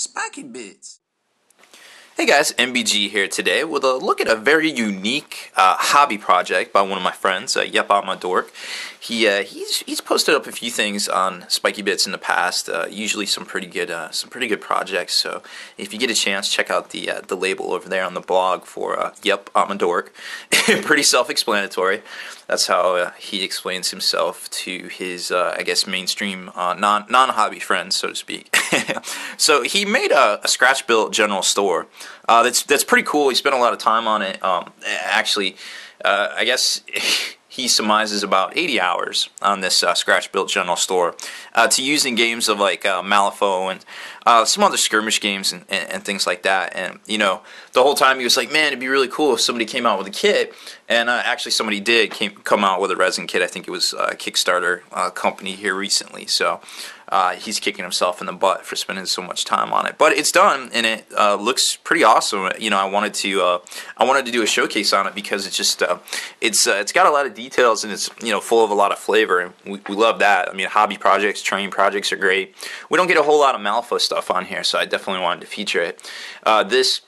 Spiky Bits. Hey guys, MBG here today with a look at a very unique hobby project by one of my friends, Yep, I'm a Dork. He's posted up a few things on Spiky Bits in the past, usually some pretty good projects. So if you get a chance, check out the label over there on the blog for Yep, I'm a Dork. Pretty self-explanatory. That's how he explains himself to his, I guess, mainstream non-hobby friends, so to speak. So he made a Scratchbuild general store. That's pretty cool. He spent a lot of time on it. Actually, I guess he surmises about 80 hours on this Scratchbuild general store to use in games of like Malifaux and some other skirmish games and things like that. And you know, the whole time he was like, "Man, it'd be really cool if somebody came out with a kit." And actually, somebody did come out with a resin kit. I think it was a Kickstarter company here recently. So he's kicking himself in the butt for spending so much time on it. But it's done, and it looks pretty awesome. You know, I wanted to do a showcase on it because it's just it's got a lot of details, and it's, you know, full of a lot of flavor, and we love that. I mean, hobby projects, training projects are great. We don't get a whole lot of Malifaux stuff on here, so I definitely wanted to feature it. This,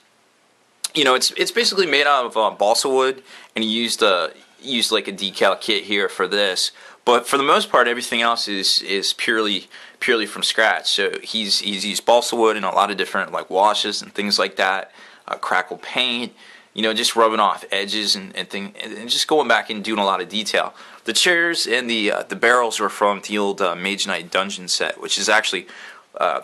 you know, it's basically made out of balsa wood, and he used like a decal kit here for this. But for the most part, everything else is purely from scratch. So he's used balsa wood and a lot of different like washes and things like that. Crackle paint, you know, just rubbing off edges and just going back and doing a lot of detail. The chairs and the barrels were from the old Mage Knight dungeon set, which is actually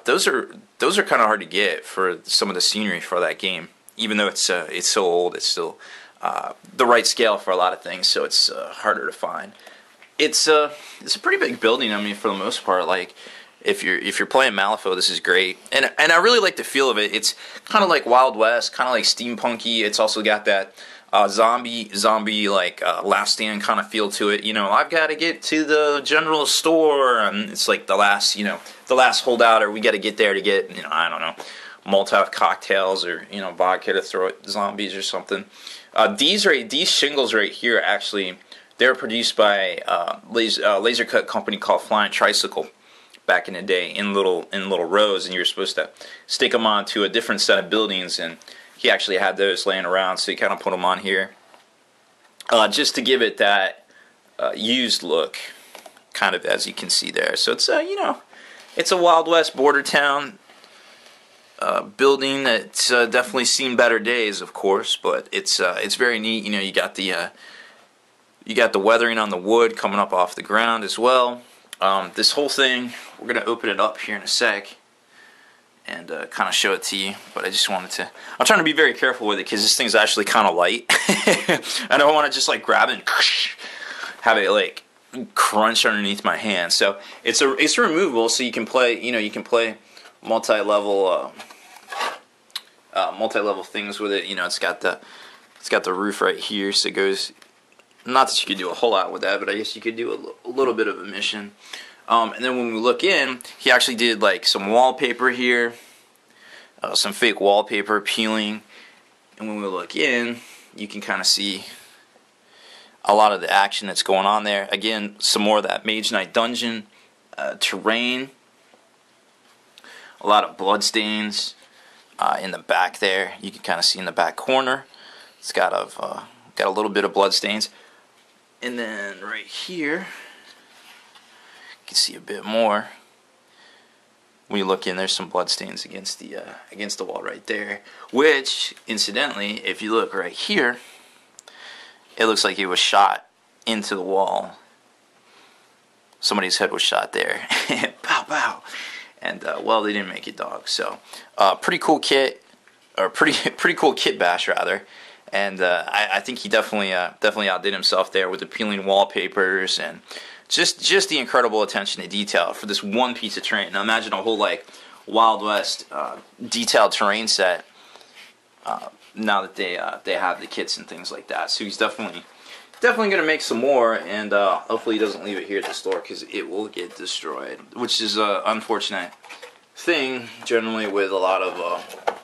those are kind of hard to get for some of the scenery for that game. Even though it's so old, it's still the right scale for a lot of things, so it's harder to find. It's a pretty big building. I mean, for the most part, like if you're playing Malifaux, this is great, and I really like the feel of it. It's kind of like Wild West, kind of like steampunky. It's also got that zombie like Last Stand kind of feel to it. You know, I've got to get to the general store, and it's like the last holdout, or we got to get there to get, you know, I don't know, Molotov cocktails or, you know, vodka to throw at zombies or something. These shingles right here, actually, they're produced by laser cut company called Flying Tricycle back in the day in little rows, and you were supposed to stick them onto a different set of buildings, and he actually had those laying around, so he kind of put them on here just to give it that used look, kind of, as you can see there. So it's you know, it's a Wild West border town building that's definitely seen better days, of course, but it's very neat. You know, you got the weathering on the wood coming up off the ground as well. This whole thing, we're going to open it up here in a sec and kind of show it to you, but I just wanted to, I'm trying to be very careful with it because this thing's actually kind of light. I don't want to just like grab it and have it like crunch underneath my hand. So it's removable, so you can play, you know, you can play multi-level things with it. You know, it's got the roof right here, so it goes. Not that you could do a whole lot with that, but I guess you could do a little bit of a mission. And then when we look in, he actually did like some wallpaper here, some fake wallpaper peeling. And when we look in, you can kind of see a lot of the action that's going on there. Again, some more of that Mage Knight dungeon terrain. A lot of blood stains in the back there. You can kind of see in the back corner. It's got a little bit of blood stains. And then right here, you can see a bit more. When you look in, there's some blood stains against the wall right there. Which, incidentally, if you look right here, it looks like he was shot into the wall. Somebody's head was shot there. Pow pow. And well, they didn't make it, dog. So, pretty cool kit, or pretty cool kit bash rather. And I think he definitely outdid himself there with the peeling wallpapers and just the incredible attention to detail for this one piece of terrain. Now imagine a whole like Wild West detailed terrain set. Now that they have the kits and things like that, so he's definitely going to make some more, and hopefully he doesn't leave it here at the store because it will get destroyed, which is an unfortunate thing generally with a lot of.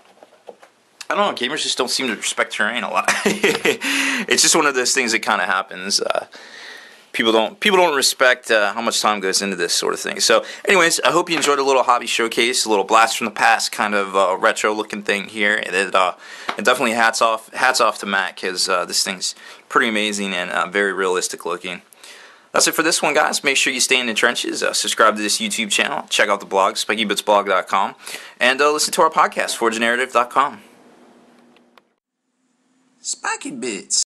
I don't know, gamers just don't seem to respect terrain a lot. It's just one of those things that kind of happens. people don't respect how much time goes into this sort of thing. So, anyways, I hope you enjoyed a little hobby showcase, a little blast from the past kind of retro looking thing here. And definitely hats off to Matt, because this thing's pretty amazing and very realistic looking. That's it for this one, guys. Make sure you stay in the trenches. Subscribe to this YouTube channel. Check out the blog, SpikyBitsBlog.com. And listen to our podcast, ForgeNarrative.com. Spiky Bits.